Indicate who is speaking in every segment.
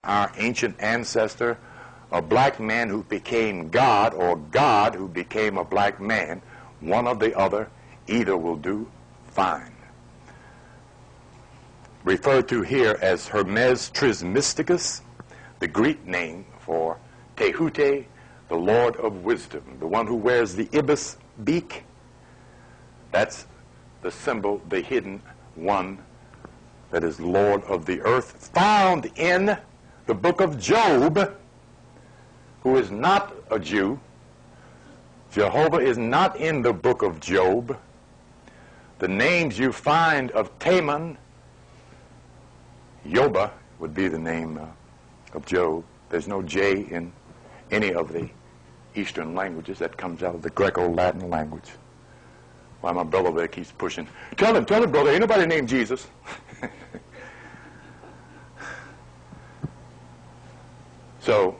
Speaker 1: our ancient ancestor, a black man who became God, or God who became a black man, one or the other, either will do fine. Referred to here as Hermes Trismegistus, the Greek name for Tehute, the Lord of Wisdom, the one who wears the ibis beak. That's the symbol, the hidden one that is Lord of the earth, found in the book of Job, who is not a Jew. Jehovah is not in the book of Job. The names you find of Teman, Yoba would be the name of Job. There's no J in any of the Eastern languages. That comes out of the Greco-Latin language. Why my brother there keeps pushing. Tell him, brother, ain't nobody named Jesus. So,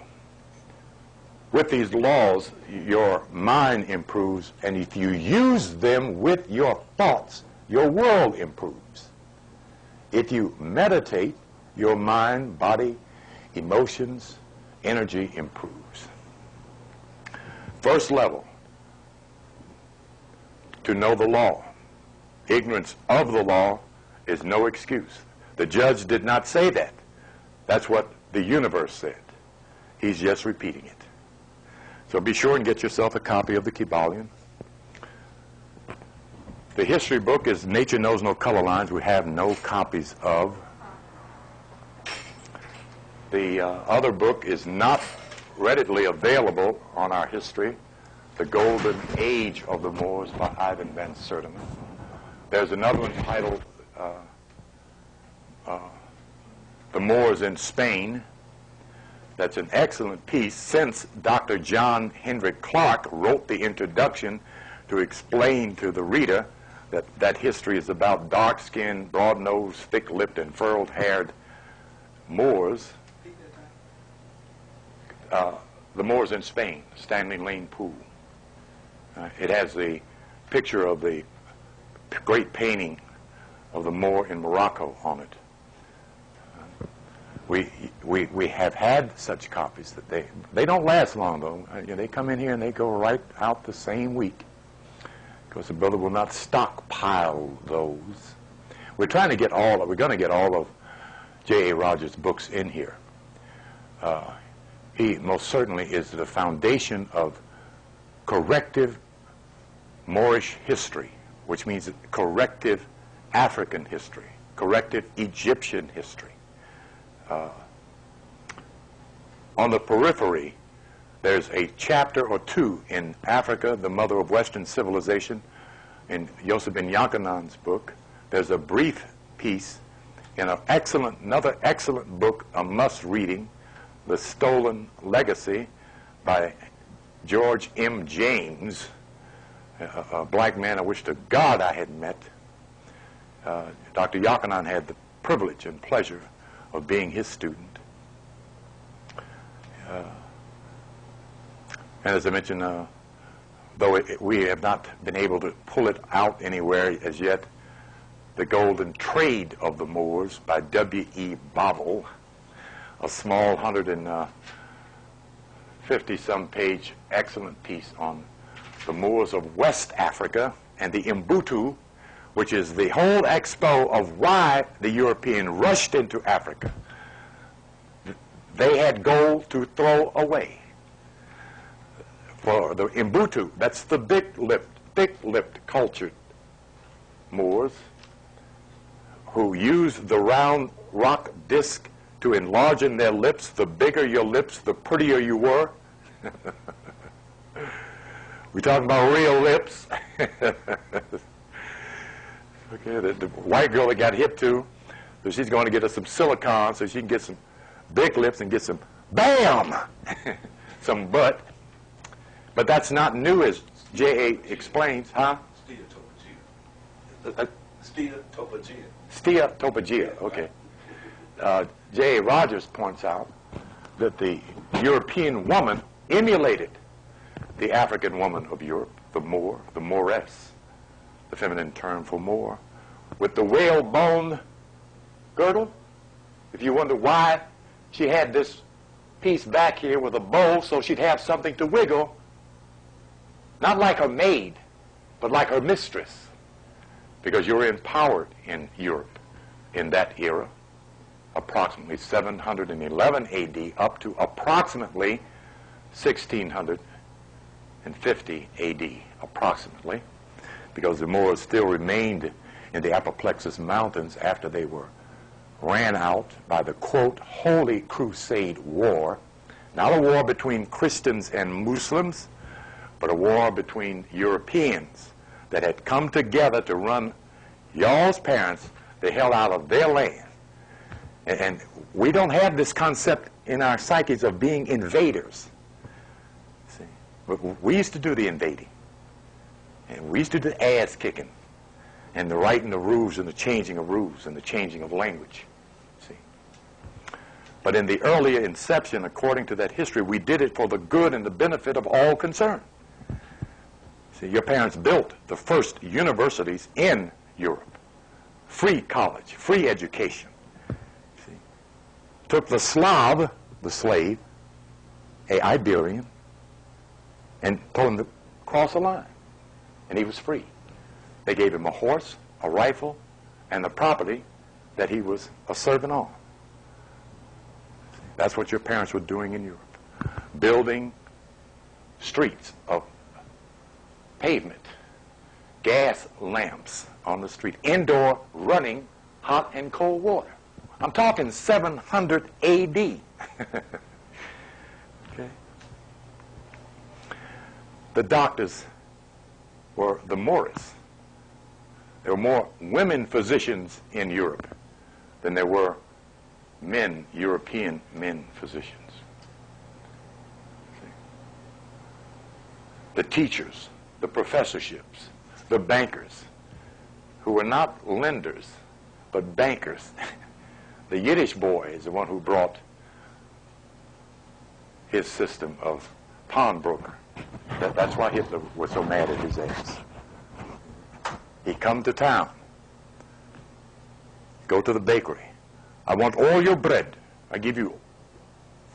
Speaker 1: with these laws, your mind improves, and if you use them with your thoughts, your world improves. If you meditate, your mind, body, emotions, energy improves. First level, to know the law. Ignorance of the law is no excuse. The judge did not say that. That's what the universe said. He's just repeating it. So be sure and get yourself a copy of the Kybalion. The history book is Nature Knows No Color Lines. We have no copies of. The other book is not readily available on our history, The Golden Age of the Moors by Ivan van Sertima. There's another one titled The Moors in Spain. That's an excellent piece, since Dr. John Hendrik Clark wrote the introduction to explain to the reader that history is about dark-skinned, broad-nosed, thick-lipped, and furrowed-haired Moors. The Moors in Spain, Stanley Lane Poole. It has the picture of the great painting of the Moor in Morocco on it. We have had such copies that they don't last long, though. They come in here and they go right out the same week, because the brother will not stockpile those. We're going to get all of J.A. Rogers' books in here. He most certainly is the foundation of corrective Moorish history, which means corrective African history, corrective Egyptian history. On the periphery, there's a chapter or two in Africa, the mother of Western civilization, in Yosef ben Yochanan's book. There's a brief piece in another excellent book, a must-reading, The Stolen Legacy by George M. James, a black man I wish to God I had met. Dr. Yochanan had the privilege and pleasure of being his student. And as I mentioned, though we have not been able to pull it out anywhere as yet, The Golden Trade of the Moors by W.E. Bovell, a small 150-some page excellent piece on the Moors of West Africa and the Mbutu, which is the whole expo of why the European rushed into Africa. They had gold to throw away. For the Mbutu, that's the thick-lipped, cultured Moors who used the round rock disc to enlarge in their lips. The bigger your lips, the prettier you were. We're talking about real lips. Okay, the white girl that got hip to, so she's going to get us some silicone so she can get some big lips and get some, bam, some butt. But that's not new, as J.A. explains, huh? Steatophagia, okay. J.A. Rogers points out that the European woman emulated the African woman of Europe, the Moor, the Mooress, the feminine term for Moor, with the whalebone girdle. If you wonder why she had this piece back here with a bow so she'd have something to wiggle, not like her maid, but like her mistress, because you're empowered in Europe in that era, approximately 711 AD up to approximately 1650 AD, approximately, because the Moors still remained in the Apoplecsis Mountains after they were ran out by the, quote, Holy Crusade War. Not a war between Christians and Muslims, but a war between Europeans that had come together to run y'all's parents the hell out of their land. And we don't have this concept in our psyches of being invaders. See? We used to do the invading. And we used to do the ass kicking and the writing of rules and the changing of rules and the changing of language. See? But in the earlier inception, according to that history, we did it for the good and the benefit of all concerned. See, your parents built the first universities in Europe. Free college, free education. See? Took the Slav, the slave, a Iberian, and told him to cross a line. And he was free. They gave him a horse, a rifle, and the property that he was a servant on. That's what your parents were doing in Europe. Building streets of pavement, gas lamps on the street, indoor running hot and cold water. I'm talking 700 AD. Okay. The doctors were the Moorish. There were more women physicians in Europe than there were men, European men physicians. Okay. The teachers, the professorships, the bankers, who were not lenders, but bankers. The Yiddish boy is the one who brought his system of pawnbroker. That's why Hitler was so mad at his ass. He come to town, go to the bakery. I want all your bread. I give you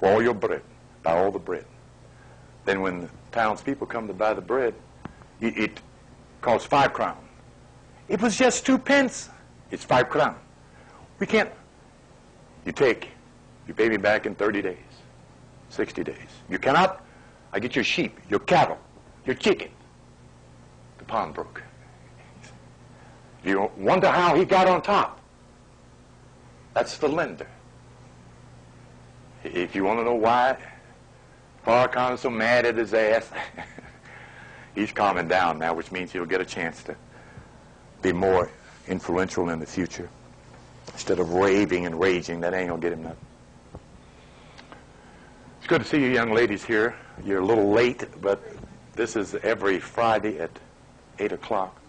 Speaker 1: for all your bread, buy all the bread. Then when the townspeople come to buy the bread, it costs 5 crowns. It was just 2 pence. It's 5 crowns. We can't. You pay me back in 30 days, 60 days. You cannot. I get your sheep, your cattle, your chicken. The pawnbroker. You wonder how he got on top. That's the lender. If you want to know why Farrakhan is so mad at his ass, he's calming down now, which means he'll get a chance to be more influential in the future. Instead of raving and raging, that ain't going to get him nothing. It's good to see you young ladies here. You're a little late, but this is every Friday at 8 o'clock.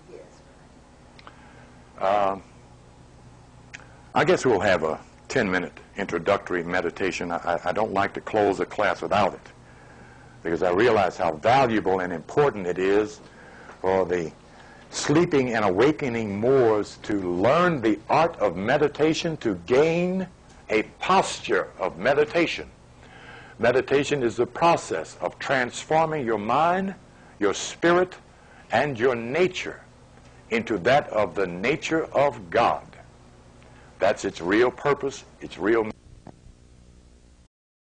Speaker 1: I guess we'll have a 10-minute introductory meditation. I don't like to close a class without it, because I realize how valuable and important it is for the sleeping and awakening Moors to learn the art of meditation, to gain a posture of meditation. Meditation is the process of transforming your mind, your spirit, and your nature into that of the nature of God. That's its real purpose, its real